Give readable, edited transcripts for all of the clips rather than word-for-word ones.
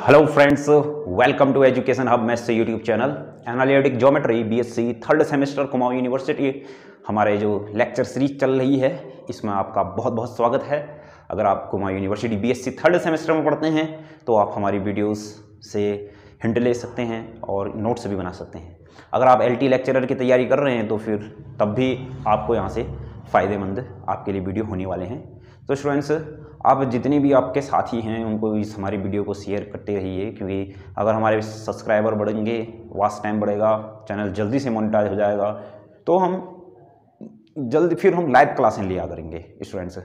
Hello friends, welcome to education hub maths से YouTube channel. Analytic geometry BSc third semester Kumaon university हमारे जो lecture series चल रही है इसमें आपका बहुत बहुत स्वागत है। अगर आप Kumaon university BSc third semester में पढ़ते हैं तो आप हमारी वीडियोस से हिंट ले सकते हैं और नोट्स भी बना सकते हैं। अगर आप एलटी लेक्चरर की तैयारी कर रहे हैं तो फिर तब भी आपको यहाँ से फ़ायदेमंद आपके लिए वीडियो होने वाले हैं। तो स्टूडेंट्स, आप जितने भी आपके साथी हैं उनको इस हमारी वीडियो को शेयर करते रहिए, क्योंकि अगर हमारे सब्सक्राइबर बढ़ेंगे, वॉच टाइम बढ़ेगा, चैनल जल्दी से मोनेटाइज हो जाएगा, तो हम लाइव क्लासें लिया करेंगे। स्टूडेंट्स,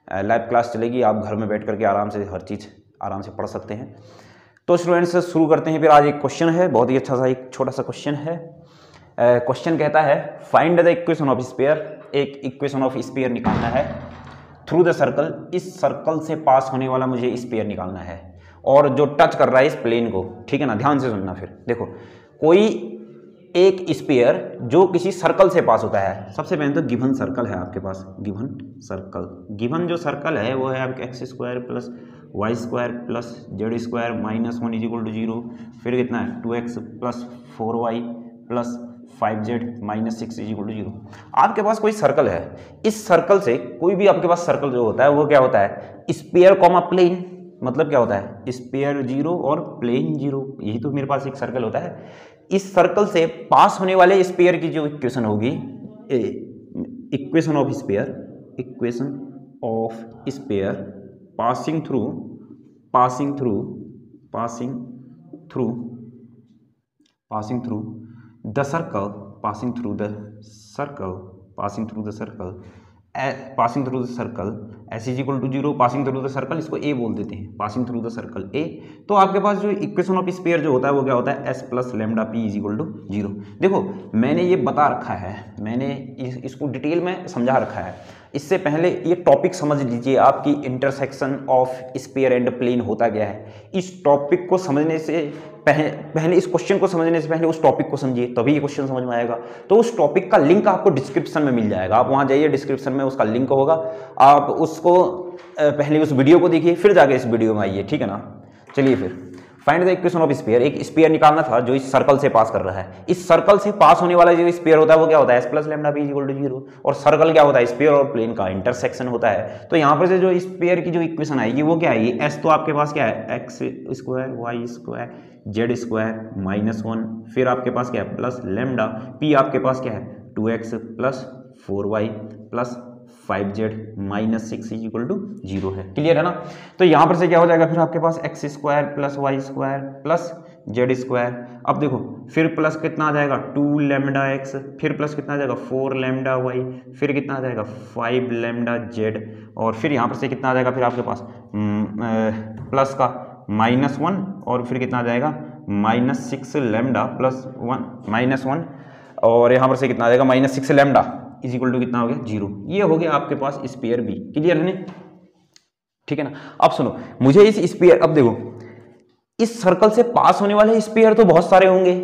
लाइव क्लास चलेगी, आप घर में बैठ करके आराम से हर चीज़ आराम से पढ़ सकते हैं। तो स्टूडेंट्स शुरू करते हैं। फिर आज एक क्वेश्चन है, बहुत ही अच्छा सा एक छोटा सा क्वेश्चन है। क्वेश्चन कहता है find the equation of sphere. एक इक्वेशन ऑफ स्फीयर निकालना है थ्रू द सर्कल। इस सर्कल से पास होने वाला मुझे स्फीयर निकालना है और जो टच कर रहा है इस प्लेन को। ठीक है ना, ध्यान से सुनना। फिर देखो, कोई एक स्फीयर जो किसी सर्कल से पास होता है। सबसे पहले तो गिवन सर्कल है आपके पास, गिवन सर्कल। गिवन जो सर्कल है वो है आपके x square plus y square plus z square minus 1 = 0। फिर कितना है 2x plus 4y plus 5z minus 6 = 0। आपके पास कोई सर्कल है, इस सर्कल से कोई भी आपके पास सर्कल जो होता है वो क्या होता है, स्फीयर कॉमा प्लेन। मतलब क्या होता है, स्फीयर 0 और प्लेन 0। यही तो मेरे पास एक सर्कल होता है। इस सर्कल से पास होने वाले स्फीयर की जो इक्वेशन होगी, equation of sphere, equation of sphere passing through the circle, passing through the circle s = 0, passing through the circle इसको a बोल देते हैं, passing through the circle a। तो आपके पास जो इक्वेशन ऑफ स्फीयर जो होता है वो क्या होता है, s + λ p = 0। देखो, मैंने ये बता रखा है, मैंने इसको डिटेल में समझा रखा है। इससे पहले ये टॉपिक समझ लीजिए आप कि intersection of sphere and plane होता क्या है। इस टॉपिक को समझने से पहले इस क्वेश्चन को समझने से पहले उस टॉपिक को समझिए, तभी ये क्वेश्चन समझ में आएगा। तो उस टॉपिक का लिंक आपको डिस्क्रिप्शन में मिल जाएगा, आप वहां जाइए, डिस्क्रिप्शन में उसका लिंक होगा। आप उसको पहले उस वीडियो को देखिए, फिर जाके इस वीडियो में आइए। ठीक है ना, चलिए फिर find the equation of sphere. एक स्फीयर निकालना था जो इस सर्कल से पास कर रहा है। इस सर्कल से पास होने वाला जो स्फीयर होता है वो क्या होता है, s + λ p = 0। और सर्कल क्या होता है, स्फीयर और प्लेन का इंटरसेक्शन होता है। तो यहाँ पर से जो स्फीयर की जो इक्वेशन आएगी वो क्या आएगी, s तो आपके पास क्या है, x square y square z square minus 1, फिर आपके पास क्या है प्लस लैम्डा, p आपके पास क्या है 2x plus 4y plus 5z minus 6 = 0 है। क्लियर है ना। तो यहाँ पर से क्या हो जाएगा, फिर आपके पास x square plus y square plus z square. अब देखो, फिर प्लस कितना आ जाएगा 2 λx, फिर प्लस कितना आ जाएगा 4 λy, फिर कितना आ जाएगा 5 λz, और फिर यहाँ पर से कितना आ जाएगा, फिर आपके पास प्लस का -1, और फिर कितना आ जाएगा -6 λ प्लस 1 और यहाँ पर से कितना आ जाएगा -6 λ = कितना हो गया 0। ये हो गया आपके पास स्फीयर बी। क्लियर है ना, ठीक है ना। अब सुनो, मुझे इस स्फीयर, अब देखो इस सर्कल से पास होने वाले स्फीयर तो बहुत सारे होंगे।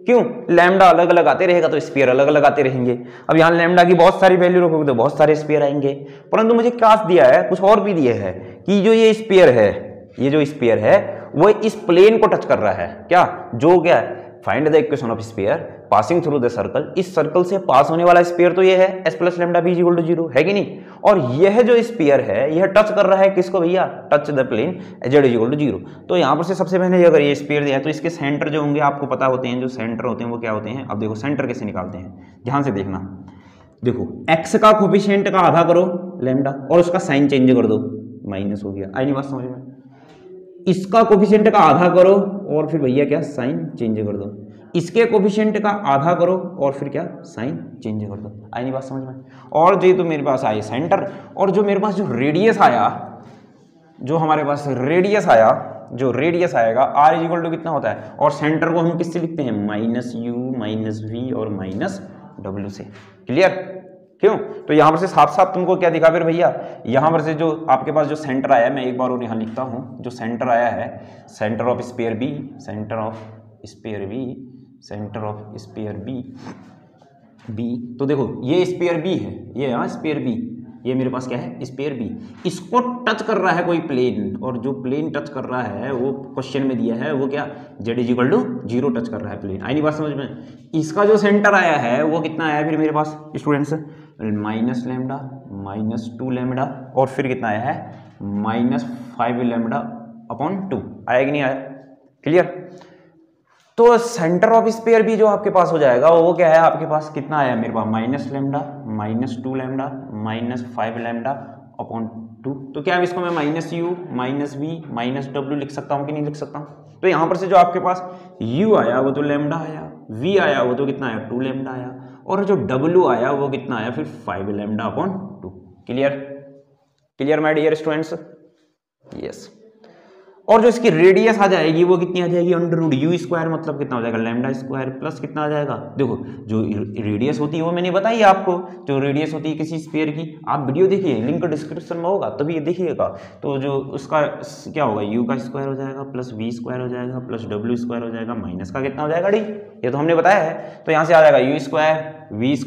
क्यों, लैम्डा अलग अलग आते रहेगा तो स्फीयर अलग अलग आते रहेंगे। अब यहाँ लैम्डा की बहुत सारी वैल्यू रखोगे तो बहुत सारे स्फीयर आएंगे। परंतु मुझे क्या दिया है, कुछ और भी दिया है कि जो ये स्फीयर है, ये जो स्फीयर है वो इस प्लेन को टच कर रहा है। क्या, जो क्या है, find the equation of sphere passing through the circle. इस सर्कल से पास होने वाला स्फीयर तो ये है s + λ p = 0, है कि नहीं। और यह जो स्फीयर है यह टच कर रहा है किसको भैया, टच द प्लेन z = 0। तो यहाँ पर से सबसे पहले अगर ये स्फीयर दिया है तो इसके सेंटर जो होंगे आपको पता होते हैं, जो सेंटर होते हैं वो क्या होते हैं। अब देखो सेंटर कैसे निकालते हैं, ध्यान से देखना। देखो, x का कोफिशिएंट का आधा करो लैम्डा और उसका साइन चेंज कर दो, माइनस हो गया। आई नहीं बात समझ में। इसका कोफिशिएंट का आधा करो और फिर भैया क्या, साइन चेंज कर दो। इसके कोफिशिएंट का आधा करो और फिर क्या, साइन चेंज कर दो। आई नहीं बात समझ में। और जो तो मेरे पास आए सेंटर, और जो मेरे पास जो रेडियस आया, जो हमारे पास रेडियस आया, जो रेडियस आएगा r = कितना होता है, और सेंटर को हम किससे लिखते हैं, -u -v और -w से। क्लियर। क्यों, तो यहाँ पर से साफ साफ तुमको क्या दिखा फिर भैया, यहाँ पर से जो आपके पास जो सेंटर आया है, मैं एक बार और यहाँ लिखता हूँ, जो सेंटर आया है, centre of sphere B, centre of sphere B. तो देखो ये स्फीयर बी है, ये यहाँ स्फीयर बी, ये मेरे पास क्या है, स्फीयर बी। इसको टच कर रहा है कोई प्लेन, और जो प्लेन टच कर रहा है वो क्वेश्चन में दिया है वो क्या, z = 0 टच कर रहा है प्लेन। आई नहीं बात समझ में। इसका जो सेंटर आया है वो कितना आया फिर मेरे पास स्टूडेंट्स, -λ -2 λ, और फिर कितना आया है -5 λ/2, आया कि नहीं आया, क्लियर। तो सेंटर ऑफ स्फीयर भी जो आपके पास हो जाएगा वो क्या है आपके पास, कितना आया मेरे पास -λ -2 λ -5 λ/2। तो क्या इसको मैं -u -v -w लिख सकता हूँ कि नहीं लिख सकता हूँ। तो यहाँ पर से जो आपके पास u आया वो तो लैम्डा आया, v आया वो तो कितना आया 2 λ आया, और जो w आया वो कितना आया फिर 5 λ/2। Clear, clear my dear students, yes. और जो इसकी रेडियस आ जाएगी वो कितनी आ जाएगी, √u², मतलब कितना हो जाएगा λ² प्लस कितना आ जाएगा, देखो जो रेडियस होती है वो मैंने बताई आपको, जो रेडियस होती है किसी स्फीयर की, आप वीडियो देखिए, लिंक डिस्क्रिप्शन में होगा तभी ये देखिएगा। तो जो उसका क्या होगा, u² हो जाएगा प्लस v² हो जाएगा प्लस w² हो जाएगा, माइनस का कितना हो जाएगा डी, ये तो हमने बताया है। तो यहाँ से आ जाएगा u², v²,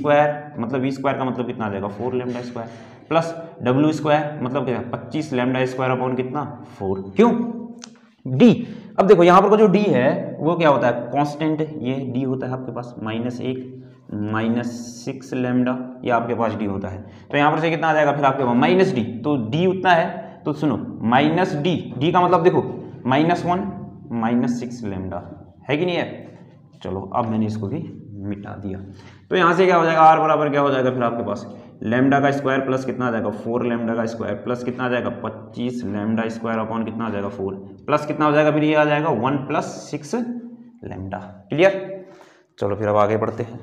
मतलब v² का मतलब कितना आ जाएगा 4 λ² प्लस w² मतलब क्या 25 λ² अपॉन कितना 4, क्यों d। अब देखो यहाँ पर को जो d है वो क्या होता है, कांस्टेंट, ये d होता है आपके पास -1 -6 λ, ये आपके पास d होता है। तो यहाँ पर से कितना आ जाएगा फिर आपके पास -d, तो d उतना है, तो सुनो -d का मतलब देखो -1 -6 λ है कि नहीं है। चलो अब मैंने इसको भी मिटा दिया। तो यहाँ से क्या हो जाएगा, r बराबर क्या हो जाएगा फिर आपके पास λ² प्लस कितना आ जाएगा 4 λ² प्लस कितना आ जाएगा 25 λ² अपॉन कितना आ जाएगा 4 प्लस कितना हो जाएगा फिर ये आ जाएगा 1 + 6 λ। क्लियर। चलो फिर अब आगे बढ़ते हैं।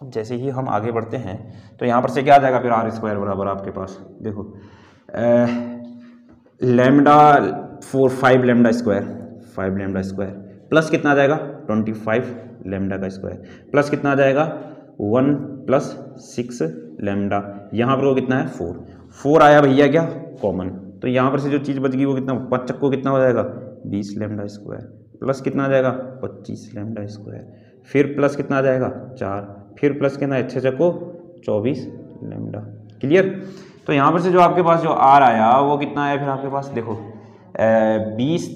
अब जैसे ही हम आगे बढ़ते हैं तो यहाँ पर से क्या आ जाएगा फिर r² बराबर आपके पास देखो5 λ² प्लस कितना आ जाएगा 25 λ² प्लस कितना आ जाएगा 1 + 6 λ, यहाँ पर वो कितना है 4 आया भैया क्या कॉमन। तो यहाँ पर से जो चीज़ बच गई वो कितना 5 को कितना हो जाएगा 20 λ² प्लस कितना आ जाएगा 25 λ², फिर प्लस कितना आ जाएगा 4, फिर प्लस कितना 6 चक्को 24 λ। क्लियर। तो यहाँ पर से जो आपके पास जो r आया वो कितना आया फिर आपके पास देखो 20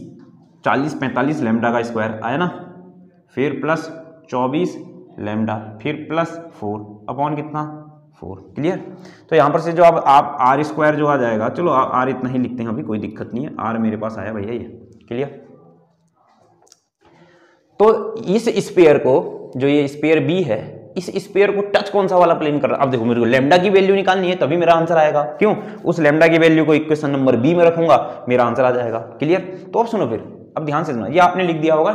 40 45 λ² आया ना, फिर प्लस 24 λ, फिर प्लस 4 अपॉन कितना 4। क्लियर। तो यहाँ पर से जो आप r² जो आ जाएगा, चलो r इतना ही लिखते हैं अभी, कोई दिक्कत नहीं है, r मेरे पास आया भैया ये। क्लियर। तो इस स्फीयर को, जो ये स्फीयर B है, इस स्फीयर को टच कौन सा वाला प्लेन कर रहा है। अब देखो मेरे को लैम्डा की वैल्यू निकालनी है तभी मेरा आंसर आएगा, क्यों, उस लैम्डा की वैल्यू को इक्वेशन नंबर B में रखूंगा, मेरा आंसर आ जाएगा। क्लियर। तो अब सुनो, फिर अब ध्यान से सुनो, ये आपने लिख दिया होगा,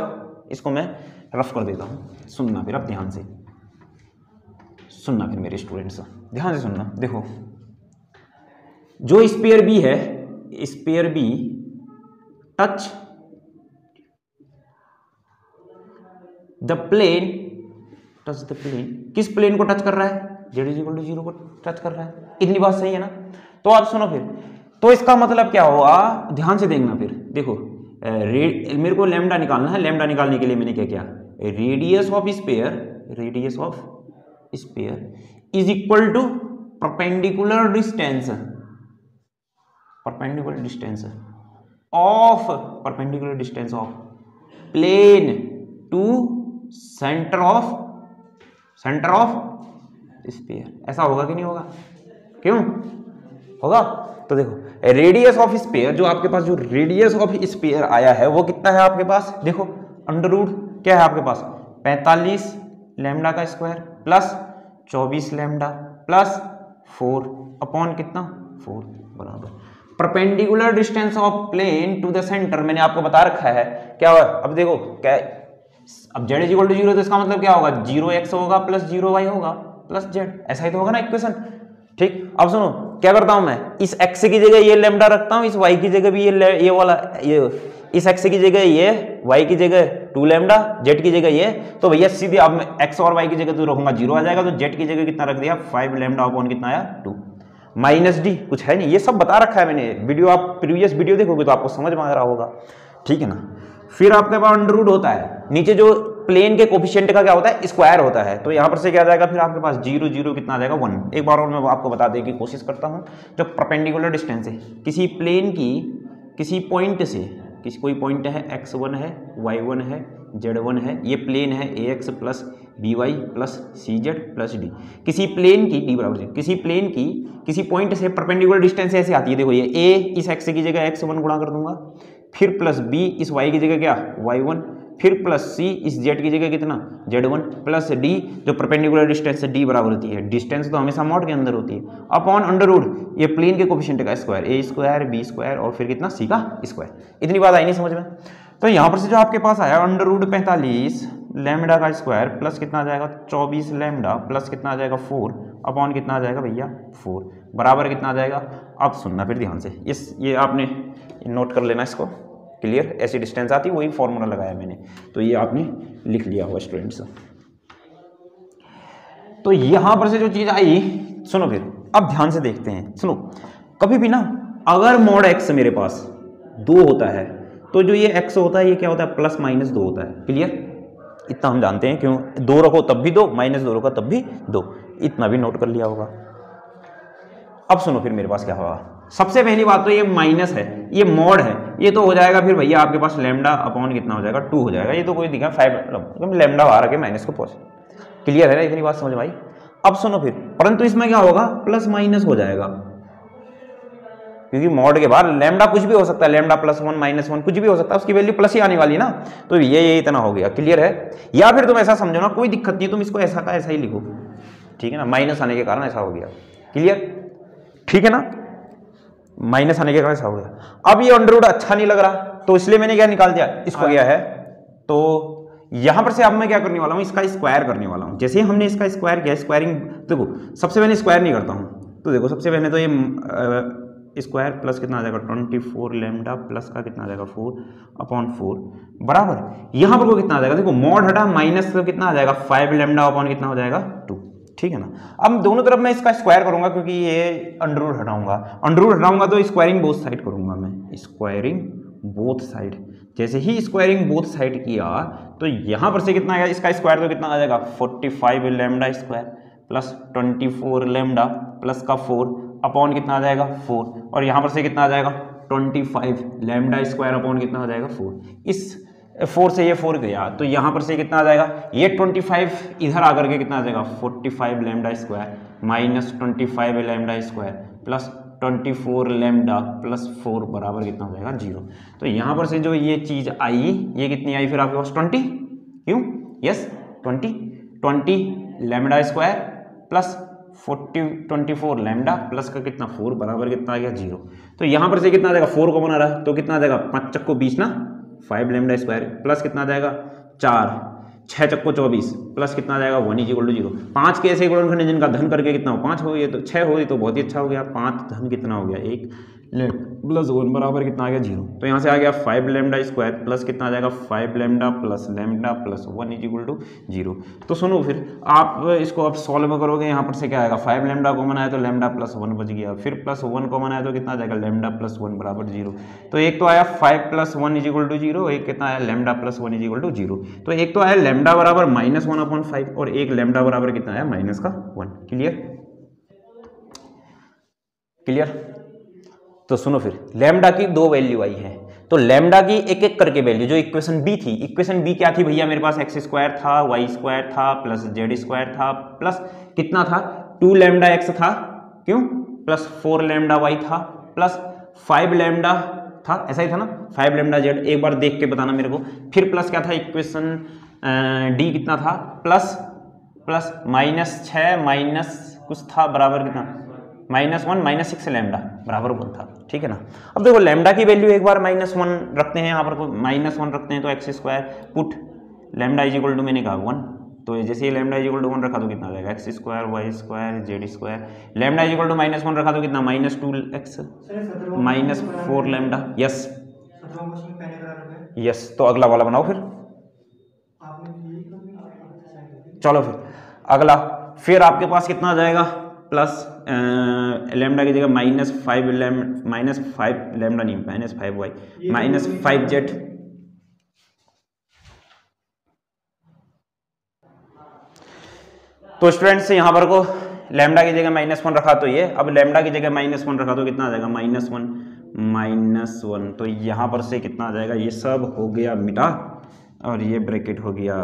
इसको मैं रफ कर देता हूं, सुनना फिर अब ध्यान से सुनना, फिर मेरे स्टूडेंट्स ध्यान से सुनना। देखो जो स्फीयर B है, sphere B touch the plane, touch the plane, किस प्लेन को टच कर रहा है, z = 0 को टच कर रहा है। इतनी बात सही है ना। तो आप सुनो फिर, तो इसका मतलब क्या होगा, ध्यान से देखना। फिर देखो मेरे को लैम्डा निकालना है, लैम्डा निकालने के लिए मैंने क्या किया, radius of sphere is equal to perpendicular distance of plane to centre of sphere. ऐसा होगा कि नहीं होगा, क्यों होगा। तो देखो रेडियस ऑफ स्फीयर, जो आपके पास जो रेडियस ऑफ स्फीयर आया है वो कितना है आपके पास, देखो अंडर क्या है आपके पास 45 λ² प्लस 24 λ प्लस 4 अपॉन कितना 4 बराबर perpendicular distance of plane to the centre. मैंने आपको बता रखा है क्या हुआ। अब देखो क्या, अब z = 0 तो इसका मतलब क्या होगा 0x होगा प्लस 0y होगा प्लस z, ऐसा ही तो होगा ना इक्वेशन। ठीक। अब सुनो क्या करता हूं मैं, इस x की जगह ये लैम्डा रखता हूं, इस y की जगह भी ये वाला, ये इस x की जगह ये, y की जगह 2 λ, z की जगह ये। तो भैया सीधे अब मैं x और y की जगह तो रखूंगा 0 आ जाएगा, तो z की जगह कितना रख दिया 5 λ अपॉन कितना आया 2 -d, कुछ है नहीं, ये सब बता रखा है मैंने। वीडियो आप प्रीवियस वीडियो देखोगे तो आपको समझ में आ रहा होगा, ठीक है ना। फिर आपके पास अंडर रूट होता है, नीचे जो प्लेन के कोफिशिएंट का क्या होता है, स्क्वायर होता है। तो यहाँ पर से क्या आ जाएगा फिर आपके पास 0 0 कितना आ जाएगा 1। एक बार और मैं आपको बता देने की कोशिश करता हूँ। जो परपेंडिकुलर डिस्टेंस है किसी प्लेन की किसी पॉइंट से, किसी कोई पॉइंट है x1 है y1 है z1 है, ये प्लेन है ax plus by plus cz plus d। किसी प्लेन की d बराबर 0, किसी प्लेन की किसी पॉइंट से परपेंडिकुलर डिस्टेंस ऐसे आती है। देखो ये a इस x की जगह x1 गुणा कर दूंगा, फिर प्लस b इस y की जगह क्या y1, फिर प्लस c इस z की जगह कितना z1 प्लस d जो परपेंडिकुलर डिस्टेंस है d बराबर होती है, डिस्टेंस तो हमेशा मॉड के अंदर होती है, अपॉन अंडर रूट ये प्लेन के कोफिशिएंट का square a square b square और फिर कितना c का स्क्वायर। इतनी बात आई नहीं समझ में। तो यहाँ पर से जो आपके पास आया अंडर रूट 45 लैम्डा का स्क्वायर प्लस कितना आ जाएगा 24 लैम्डा प्लस कितना आ जाएगा 4 अपॉन कितना आ जाएगा भैया 4 बराबर कितना आ जाएगा। अब सुनना फिर ध्यान से, ये आपने नोट कर लेना इसको, क्लियर। ऐसी डिस्टेंस आती है वही फॉर्मूला लगाया मैंने, तो ये आपने लिख लिया होगा स्टूडेंट्स। तो यहां पर से जो चीज आई, सुनो फिर अब ध्यान से देखते हैं। सुनो, कभी भी ना अगर मॉड x मेरे पास 2 होता है तो जो ये x होता है ये क्या होता है प्लस माइनस 2 होता है, क्लियर। इतना हम जानते हैं, क्यों 2 रखो तब भी 2, माइनस 2 रखो तब भी 2, इतना भी नोट कर लिया होगा। अब सुनो फिर मेरे पास क्या होगा। सबसे पहली बात तो ये माइनस है, ये मॉड है, ये तो हो जाएगा फिर भैया आपके पास लैम्डा अपॉन कितना हो जाएगा 2 हो जाएगा। ये तो कोई दिखा 5 लैम्डा बाहर आके माइनस को पहुंच, क्लियर है ना, इतनी बात समझ में आई। अब सुनो फिर, परंतु इसमें क्या होगा प्लस माइनस हो जाएगा, क्योंकि मॉड के बाद लैम्डा कुछ भी हो सकता है, लैम्डा +1 -1 कुछ भी हो सकता है, उसकी वैल्यू प्लस ही आने वाली ना। तो ये इतना हो गया, क्लियर है। या फिर तुम ऐसा समझो ना, कोई दिक्कत नहीं, तुम इसको ऐसा का ऐसा ही लिखो, ठीक है ना, माइनस आने के कारण ऐसा हो गया, क्लियर, ठीक है ना, माइनस आने के कारण ऐसा हो गया। अब ये अंडर रूट अच्छा नहीं लग रहा, तो इसलिए मैंने क्या निकाल दिया, इसको गया है। तो यहां पर से अब मैं क्या करने वाला हूं, इसका स्क्वायर करने वाला हूं। जैसे हमने इसका स्क्वायर किया, स्क्वायरिंग देखो, सबसे पहले स्क्वायर नहीं करता हूं, तो देखो सबसे पहले तो ये स्क्वायर प्लस कितना आ जाएगा 24 लैम्डा प्लस का कितना आ जाएगा 4 अपॉन 4 बराबर, यहां पर को कितना आ जाएगा, देखो मॉड हटा माइनस तो कितना आ जाएगा 5 लैम्डा अपॉन कितना हो जाएगा 2, ठीक है ना। अब दोनों तरफ मैं इसका स्क्वायर करूंगा, क्योंकि ये अंडर रूट हटाऊंगा तो स्क्वायरिंग बोथ साइड करूंगा मैं, स्क्वायरिंग बोथ साइड। जैसे ही स्क्वायरिंग बोथ साइड किया तो यहां पर से कितना आएगा, इसका स्क्वायर तो कितना आ जाएगा 45 lambda square plus 24 lambda plus का 4 अपॉन कितना आ जाएगा 4, और यहां पर से कितना आ जाएगा 25 लैम्डा स्क्वायर अपॉन कितना हो जाएगा 4। इस 4 से ये 4 गया तो यहां पर से कितना आ जाएगा, ये 25 इधर आकर के कितना आ जाएगा 45 lambda square minus 25 lambda square plus 24 lambda plus 4 बराबर कितना हो जाएगा 0। तो यहां पर से जो ये चीज आई, ये कितनी आई फिर आपके पास 20, क्यों, yes 20 lambda square plus 24 lambda plus का कितना 4 बराबर कितना आ गया 0। तो यहां पर से कितना आ जाएगा 4 कॉमन आ रहा है, तो कितना आ जाएगा 5 चक्को 20 ना, 5 लैम्डा स्क्वायर प्लस कितना आ जाएगा 4 6 चक्को 24 प्लस कितना आ जाएगा 1 = 0। 5 के ऐसे गुणन करने जिनका धन करके कितना हो 5 हो, ये तो 6 हो, ये तो बहुत ही अच्छा हो गया, 5 धन कितना हो गया 1 प्लस 1 बराबर कितना आ गया 0। तो यहाँ से आ गया 5 लैम्डा स्क्वायर प्लस कितना आ जाएगा 5 लैम्डा प्लस 1 = 0। तो सुनो फिर आप इसको अब सॉल्व करोगे, यहाँ पर से क्या आएगा 5 लैम्डा कॉमन आया तो लैम्डा प्लस 1 बच गया, फिर प्लस 1 कॉमन आया तो कितना आ जाएगा लैम्डा प्लस 1 बराबर 0। तो एक तो आया 5 + 1 = 0, एक कितना आया लैम्डा प्लस 1 = 0। तो एक तो आया लैम्डा बराबर -1/5 और एक लैम्डा बराबर कितना आया -1, क्लियर। तो सुनो फिर, लैम्डा की 2 वैल्यू आई है, तो लैम्डा की एक एक करके वैल्यू, जो इक्वेशन बी थी, इक्वेशन बी क्या थी भैया, मेरे पास x² था y² था प्लस z² था प्लस कितना था 2 लैम्डा x था, क्यों, प्लस 4 लैम्डा y था प्लस 5 लैम्डा था, ऐसा ही था ना 5 लैम्डा z, एक बार देख के बताना मेरे को। फिर प्लस क्या था इक्वेशन डी कितना था, प्लस -6 माइनस कुछ था बराबर कितना -1 -6 लैम्डा बराबर 1 था, ठीक है ना। अब देखो लैम्डा की वैल्यू एक बार -1 रखते हैं, यहाँ पर -1 रखते हैं तो x² पुट लैम्डा = मैंने कहा 1, तो जैसे ये लैम्डा = 1 रखा तो कितना आ जाएगा x² y² z², लैम्डा = -1 रखा तो कितना -2x -4 लैम्डा, यस। तो अगला वाला बनाओ फिर, चलो फिर अगला, फिर आपके पास कितना आ जाएगा प्लस लैम्डा की जगह -5 लैम्डा नहीं -5y -5z तो स्टूडेंट्स यहाँ पर को लैम्डा की जगह -1 रखा तो ये, अब लैम्डा की जगह -1 रखा तो कितना आ जाएगा -1 तो यहाँ पर से कितना आ जाएगा, ये सब हो गया मिटा और ये ब्रैकेट हो गया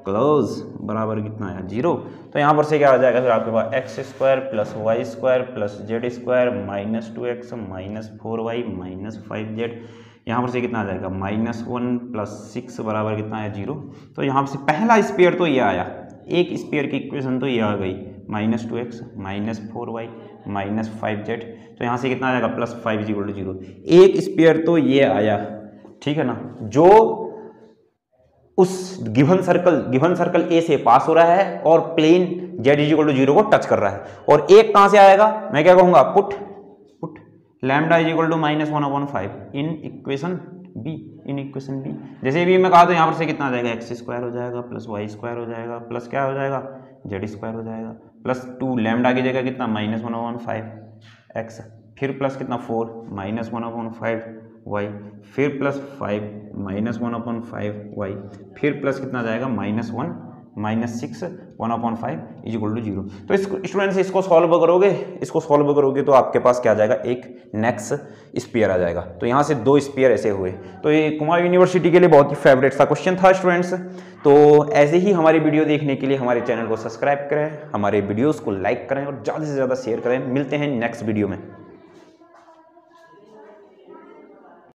क्लोज, बराबर कितना आया 0। तो यहाँ पर से क्या आ जाएगा फिर आपके पास x² + y² + z² -2x -4y -5z, यहाँ पर से कितना आ जाएगा -1 + 6 बराबर कितना है 0। तो यहाँ पर से पहला स्पेयर तो ये आया, एक स्पेयर की इक्वेशन तो ये आ गई -2x -4y -5z, तो यहाँ से कितना आ जाएगा +5 = 0। एक स्पेयर तो ये आया, ठीक है ना, जो उस गिवन सर्कल ए से पास हो रहा है और प्लेन z = 0 को टच कर रहा है। और एक कहां से आएगा, मैं क्या कहूंगा, put lambda = -1/5 in equation B. जैसे भी मैं कहा तो यहाँ पर से कितना आ जाएगा x² हो जाएगा +y² हो जाएगा प्लस क्या हो जाएगा z² हो जाएगा +2 लैम्डा की जगह कितना -1/5 x, फिर प्लस कितना 4 -1/5 y, फिर +5 -1/5 y, फिर प्लस कितना जाएगा -1 -6 1/5 = 0। तो इसको स्टूडेंट्स इसको सॉल्व करोगे तो आपके पास क्या आ जाएगा, एक नेक्स्ट स्पेयर आ जाएगा। तो यहाँ से 2 स्पेयर ऐसे हुए। तो ये कुमाऊं यूनिवर्सिटी के लिए बहुत ही फेवरेट सा क्वेश्चन था स्टूडेंट्स। तो ऐसे ही हमारी वीडियो देखने के लिए हमारे चैनल को सब्सक्राइब करें, हमारे वीडियोज़ को लाइक करें और ज़्यादा से ज़्यादा शेयर करें। मिलते हैं नेक्स्ट वीडियो में।